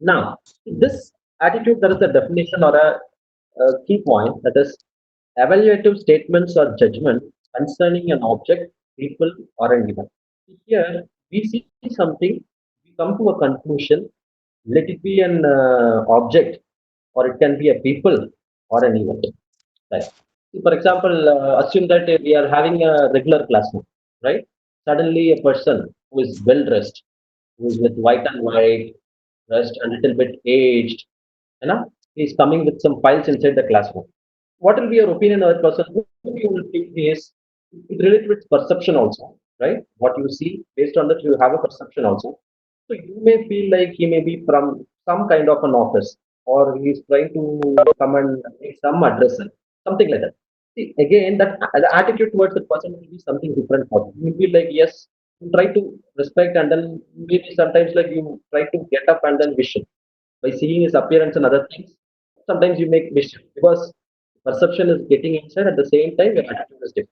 Now, this attitude, there is a definition or a key point, that is evaluative statements or judgment concerning an object, people, or an event. Here, we see something, we come to a conclusion, let it be an object, or it can be a people or an event. Right. For example, assume that we are having a regular classroom, right? Suddenly, a person who is well dressed, who is with white and white, dressed a little bit aged, is coming with some files inside the classroom. What will be your opinion of that person? Who you will think is, it relates with perception also, right? What you see, based on that, you have a perception also. So you may feel like he may be from some kind of an office, or he is trying to come and make some address, something like that. See, again, that the attitude towards the person will be something different for you. You will be like, yes, you try to respect, and then maybe sometimes like you try to get up and then wish him by seeing his appearance and other things. Sometimes you make mischief because perception is getting inside, at the same time your attitude is different.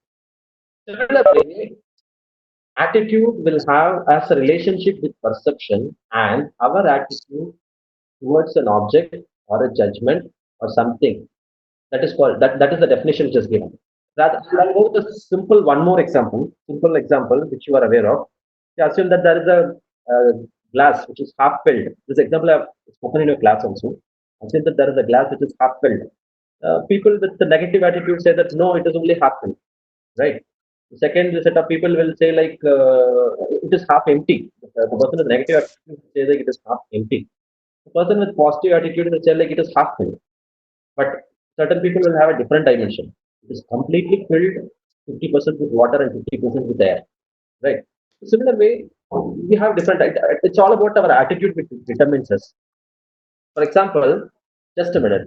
Similar way, attitude will have as a relationship with perception, and our attitude towards an object or a judgment or something, that is called, that is the definition just given. Rather, I'll go with a simple example which you are aware of. Assume that there is a glass which is half filled. This example I've spoken in your class also. Assume that there is a glass which is half filled. People with the negative attitude say that no, it is only half filled, right? The second set of people will say like it is half empty. The person with negative attitude will say like it is half empty. The person with positive attitude will say like it is half filled. But certain people will have a different dimension. It is completely filled 50% with water and 50% with air. Right. Similar way, we have different. It's all about our attitude which determines us. For example, just a minute.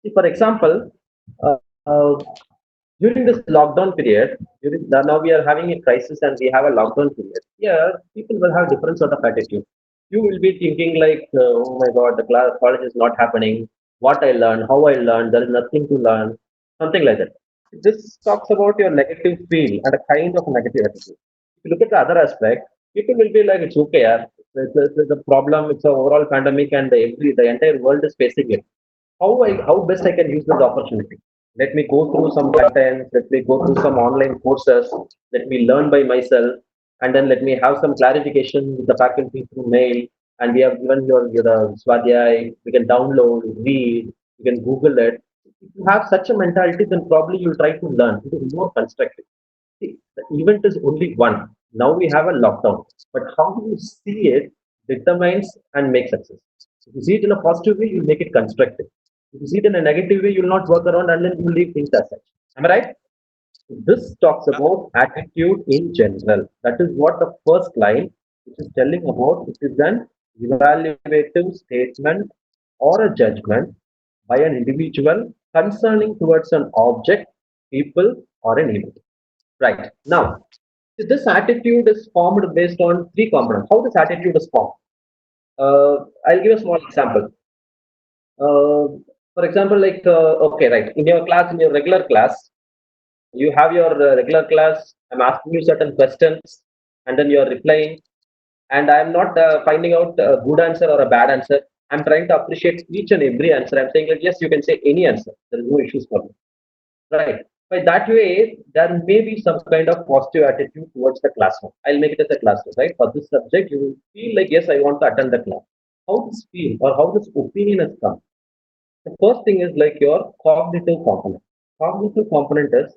See, for example, uh, during this lockdown period, now we are having a crisis and we have a lockdown period. Here, people will have different sort of attitude. You will be thinking like, oh my God, the college is not happening. What I learned, how I learned, there is nothing to learn, something like that. This talks about your negative feel and a kind of negative attitude. If you look at the other aspect, people will be like, it's okay, yeah. The problem, it's an overall pandemic, and the entire world is facing it. How best I can use this opportunity? Let me go through some content. Let me go through some online courses. Let me learn by myself, and then let me have some clarification with the faculty through mail. And we have given your Swadhyay. We can download, read. You can Google it. If you have such a mentality, then probably you'll try to learn. It is more constructive. See, the event is only one. Now we have a lockdown, but how do you see it determines and makes success. If you see it in a positive way, you make it constructive. If you see it in a negative way, you'll not work around and then you leave things as such. Am I right? This talks Uh, about attitude in general. That is what the first line, which is telling about, it is an evaluative statement or a judgment by an individual concerning towards an object, people, or an event. Right. Now, this attitude is formed based on three components. How this attitude is formed? I'll give a small example. Uh, for example, like, okay, right. In your class, in your regular class, you have your regular class. I'm asking you certain questions, and then you're replying. And I'm not finding out a good answer or a bad answer. I'm trying to appreciate each and every answer. I'm saying, like, yes, you can say any answer. There is no issues for me. Right. By that way, there may be some kind of positive attitude towards the classroom. I'll make it as a classroom, right? For this subject, you will feel like, yes, I want to attend the class. How this feel or how this opinion has come? The first thing is like your cognitive component. Cognitive component is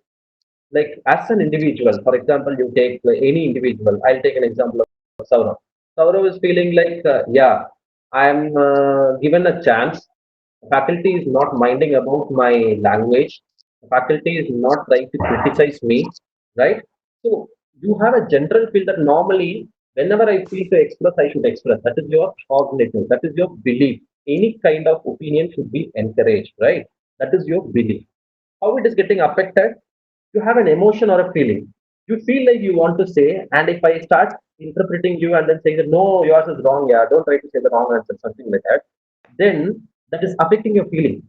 like as an individual. For example, you take any individual. I'll take an example of Saurav. Saurav is feeling like, yeah, I'm given a chance. The faculty is not minding about my language. The faculty is not trying to criticize me, right? So you have a general feel that normally, whenever I feel to express, I should express. That is your cognitive. That is your belief. Any kind of opinion should be encouraged, right? That is your belief. How it is getting affected? You have an emotion or a feeling. You feel like you want to say, and if I start interpreting you and then saying that no, yours is wrong, yeah, don't try to say the wrong answer, something like that, then that is affecting your feeling.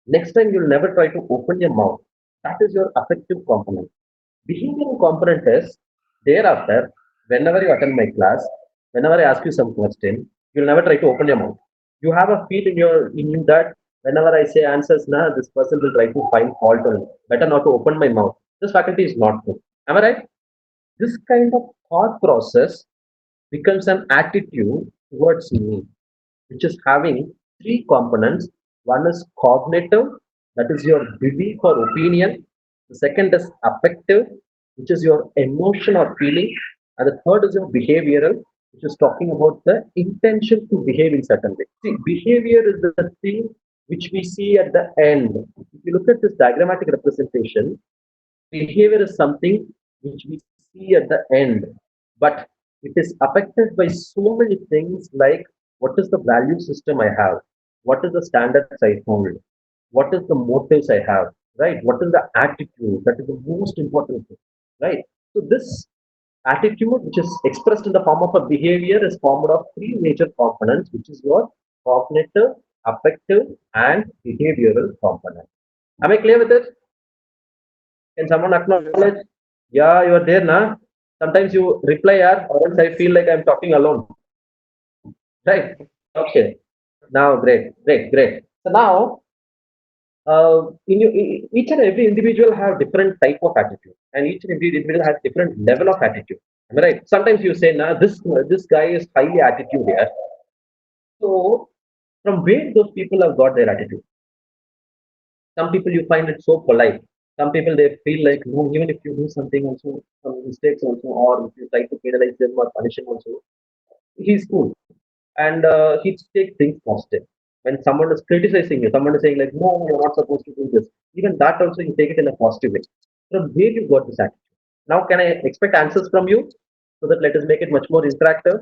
Next time you'll never try to open your mouth. That is your affective component. Behavioral component is thereafter, whenever you attend my class, Whenever I ask you some question, you'll never try to open your mouth. You have a feel in you that whenever I say answers, nah, this person will try to find fault on me. Better not to open my mouth. This faculty is not good. Am I right? This kind of thought process becomes an attitude towards me, which is having three components. One is cognitive, that is your belief or opinion. The second is affective, which is your emotion or feeling. And the third is your behavioral, which is talking about the intention to behave in certain way. See, behavior is the thing which we see at the end. If you look at this diagrammatic representation, behavior is something which we see at the end, but it is affected by so many things like what is the value system I have, what is the standards I hold, what is the motives I have, right? What is the attitude? That is the most important thing, right? So this attitude, which is expressed in the form of a behavior, is formed of three major components, which is your cognitive, affective, and behavioral component. Am I clear with it? Can someone Yes. acknowledge? Yeah, you are there, na? Sometimes you reply, yeah, or else I feel like I'm talking alone. Right? Okay. Now, great, great, great. So now, each and every individual have different type of attitude, and each and every individual has different level of attitude. Am I right? Sometimes you say, "Nah, this guy is highly attitude here." So, from where those people have got their attitude? Some people you find it so polite. Some people they feel like no, even if you do something also, some mistakes also, or if you try to penalize them or punish him also, he's cool and he takes things positive. When someone is criticizing you, someone is saying like, no, you're not supposed to do this. Even that also you take it in a positive way. From where you got this attitude? Now, can I expect answers from you so that let us make it much more interactive?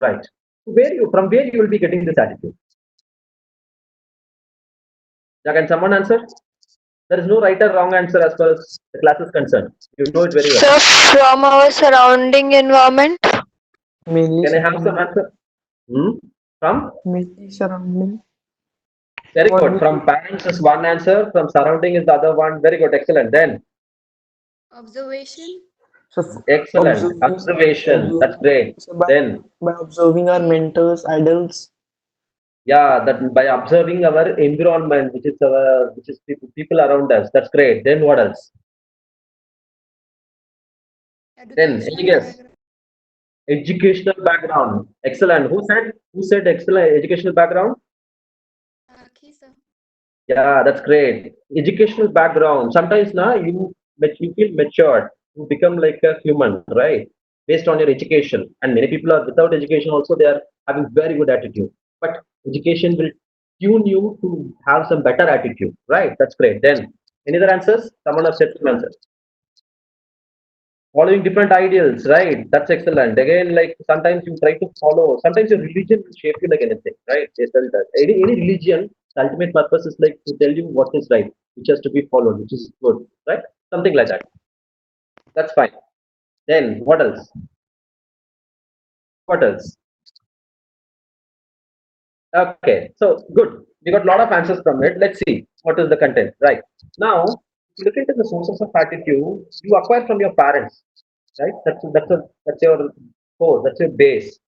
Right. From where you will be getting this attitude? Now, can someone answer? There is no right or wrong answer as far as the class is concerned. You know it very well. So from our surrounding environment. Mainly Can I have some surrounding. answer? Hmm? From? Mainly surrounding. Very What good. we From parents is one answer. From surrounding is the other one. Very good. Excellent. Then, Observation. so excellent. observing, Observation. That's observing. great. So Then, by observing our mentors, adults. yeah, that by observing our environment, which is people around us. That's great. Then what else? Then any Educational guess? background. Educational background. Excellent. Who said excellent educational background? Kisa. Yeah, that's great. Educational background. Sometimes now you feel matured. You become like a human, right? Based on your education. And many people are without education also they are having very good attitude. But education will tune you to have some better attitude, right? That's great. Then any other answers? Someone has said some answers. Following different ideals, right? That's excellent. Again, like sometimes you try to follow. Sometimes your religion will shape you like anything, right? They tell that any religion, the ultimate purpose is like to tell you what is right, which has to be followed, which is good, right? Something like that. That's fine. Then what else? What else? Okay, so good. We got a lot of answers from it. Let's see what is the content. Right now, if you look into the sources of attitude, you acquire from your parents, right? That's your core. That's your base.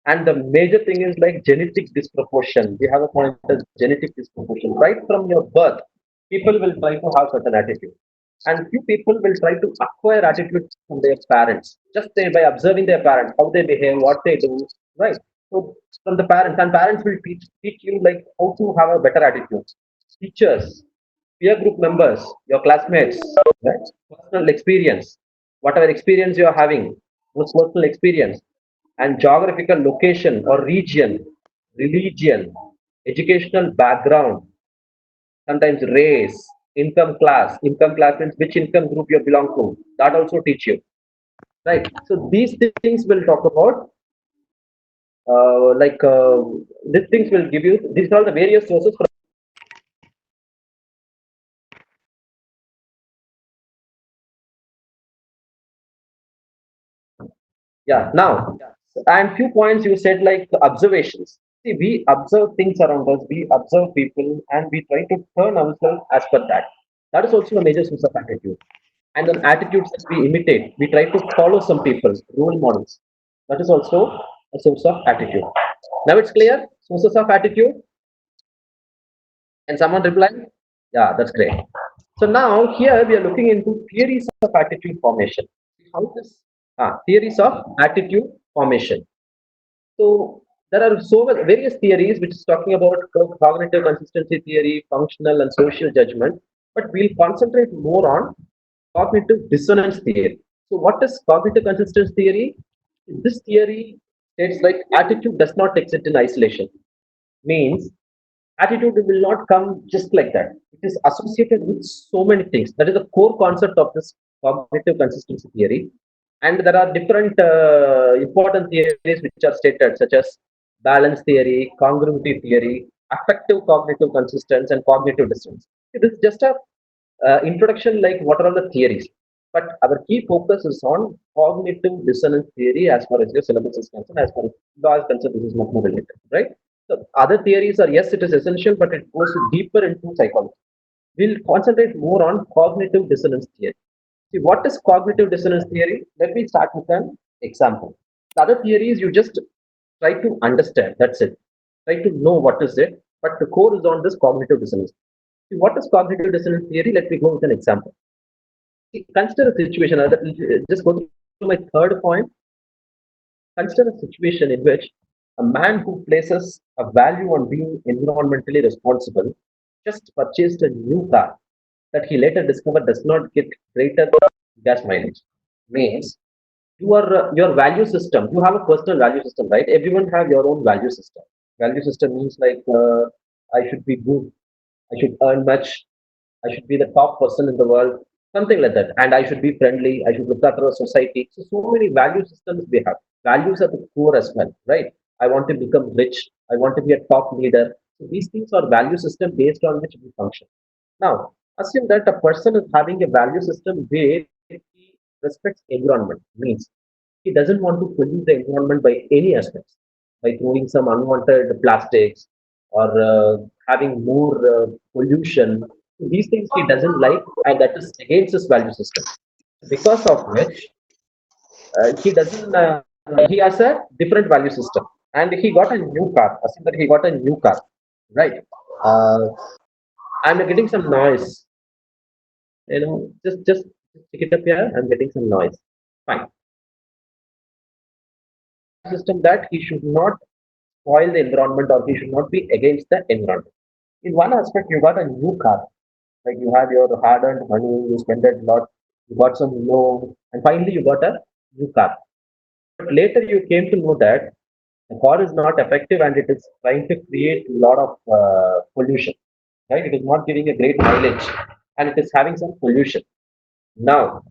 And the major thing is like genetic disproportion. We have a point as genetic disproportion. Right from your birth, people will try to have certain attitude. And few people will try to acquire attitude from their parents, just by observing their parents, how they behave, what they do, right? So from the parents, and parents will teach you like how to have a better attitude. Teachers, peer group members, your classmates, right? Personal experience, whatever experience you are having, was personal experience, and geographical location or region, religion, educational background, sometimes race, income class means which income group you belong to. That also teach you, right? So these things will talk about, like these things will give you. These are all the various sources. Yeah. Now, and few points you said like observations. See, we observe things around us, we observe people, and we try to turn ourselves as per that. That is also a major source of attitude. And then attitudes that we imitate, we try to follow some people, role models. That is also a source of attitude. Now it's clear. Sources of attitude. Can someone reply? Yeah, that's great. So now here we are looking into theories of attitude formation. How this theories of attitude formation. So there are various theories which is talking about cognitive consistency theory, functional and social judgment, but we'll concentrate more on cognitive dissonance theory. So what is cognitive consistency theory? This theory states like attitude does not exist in isolation. Means attitude will not come just like that. It is associated with so many things. That is the core concept of this cognitive consistency theory. And there are different important theories which are stated, such as balance theory, congruity theory, affective cognitive consistence, and cognitive dissonance. This is just a introduction, like what are all the theories. But our key focus is on cognitive dissonance theory as far as your syllabus is concerned, as far as law is concerned, this is much more related, right? So other theories are, yes, it is essential, but it goes deeper into psychology. We'll concentrate more on cognitive dissonance theory. See, what is cognitive dissonance theory? Let me start with an example. The other theories you just try to understand. That's it. Try to know what is it. But the core is on this cognitive dissonance. See, what is cognitive dissonance theory? Let me go with an example. See, consider a situation. Just go to my third point. Consider a situation in which a man who places a value on being environmentally responsible just purchased a new car that he later discovered does not get greater gas mileage. Means your value system. You have a personal value system, right? Everyone have your own value system. Value system means like I should be good, I should earn much, I should be the top person in the world, something like that. And I should be friendly, I should look after a society. So many value systems we have. Values are the core as well, right? I want to become rich, I want to be a top leader. So these things are value system based on which we function. Now, assume that a person is having a value system where he respects environment, means he doesn't want to pollute the environment by any aspects, by throwing some unwanted plastics or having more pollution. These things he doesn't like, and that is against his value system. Because of which he doesn't. He has a different value system, and he got a new car. Assume that he got a new car, right? Uh, I'm getting some noise. Just pick it up here. I'm getting some noise. Fine. System that he should not spoil the environment or he should not be against the environment. In one aspect, you got a new car, like you had your hard-earned money, you spent it a lot, you got some loan, and finally you got a new car. But later you came to know that the car is not effective and it is trying to create a lot of pollution, right? It is not giving a great mileage and it is having some pollution. Now,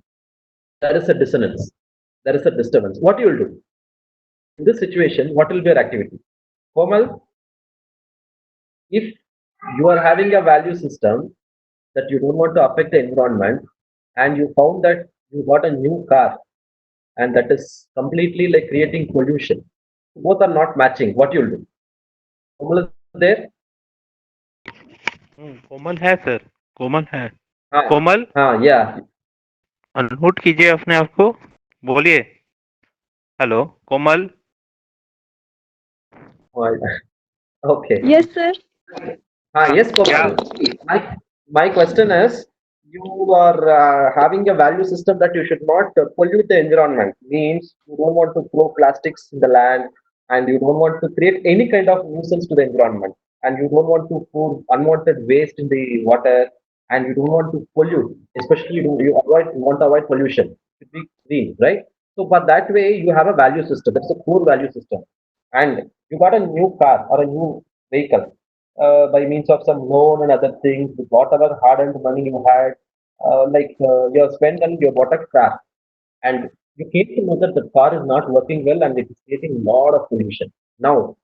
there is a dissonance, there is a disturbance. What you will do? In this situation, what will be your activity? Komal, if you are having a value system that you don't want to affect the environment and you found that you got a new car and that is completely like creating pollution, both are not matching, what you'll do? Komal is there? कोमल है sir, कोमल है। हाँ कोमल, हाँ yeah. Unmute कीजिए अपने आप को, बोलिए। Hello कोमल। Okay. Yes, sir. Yes, क्या? Komal. My question is, you are having a value system that you should not pollute the environment. Means you don't want to throw plastics in the land, and you don't want to create any kind of nuisance to the environment, and you don't want to pour unwanted waste in the water, and you don't want to pollute. Especially you want to avoid pollution. To be green, right? So, but that way you have a value system. That's a core value system, and you got a new car or a new vehicle by means of some loan and other things, with whatever hard-earned money you had, you have spent and you bought a car, and you came to know that the car is not working well and it is creating a lot of pollution. Now,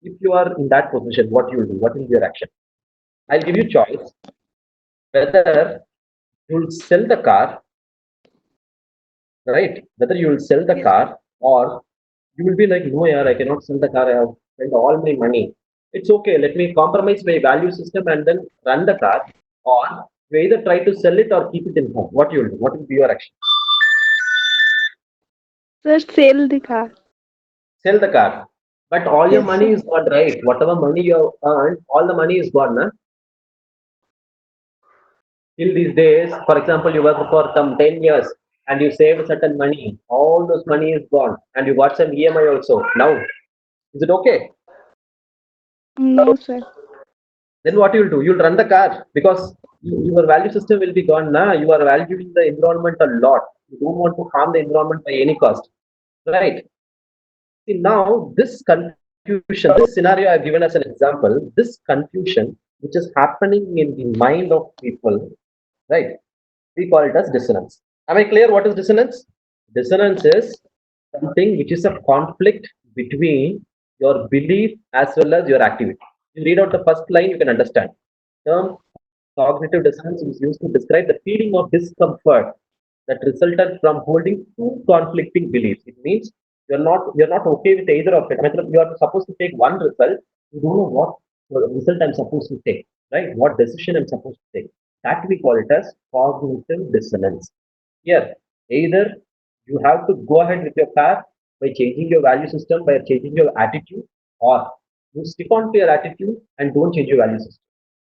if you are in that position, what you will do? What will be your action? I'll give you choice whether you'll sell the car, right? Whether you will sell the car or you will be like, no, yeah, I cannot sell the car. I have spent all my money. It's okay. Let me compromise my value system and then run the car. Or you either try to sell it or keep it in home. What you will do? What will be your action? Sir, sell the car. sell the car. But all your Yes, money sir. is gone, right? Whatever money you have earned, all the money is gone. Nah? Till these days, for example, you work for some 10 years and you saved certain money. All those money is gone. And you got some EMI also. Now, is it okay? No, sir. Then what you'll do? You'll run the car because your value system will be gone. Nah? You are valuing the environment a lot. You don't want to harm the environment by any cost. Right? See, now this confusion, this scenario I've given as an example, this confusion which is happening in the mind of people, right? We call it as dissonance. Am I clear what is dissonance? Dissonance is something which is a conflict between your belief as well as your activity. You read out the first line, you can understand. Term cognitive dissonance is used to describe the feeling of discomfort that resulted from holding two conflicting beliefs. It means you're not okay with either of it. Matlab, you are supposed to take one result, you don't know what result I'm supposed to take, right? What decision I'm supposed to take. That we call it as cognitive dissonance. Here, either you have to go ahead with your path by changing your value system, by changing your attitude, or you stick on to your attitude and don't change your value system.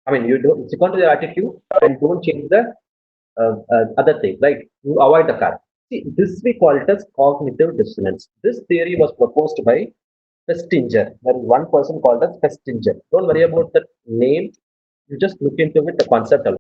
I mean, you don't stick on to your attitude and don't change the other thing, right? You avoid the car. See, this we call it as cognitive dissonance. This theory was proposed by Festinger. There is one person called as Festinger. Don't worry about the name. You just look into it, the concept alone.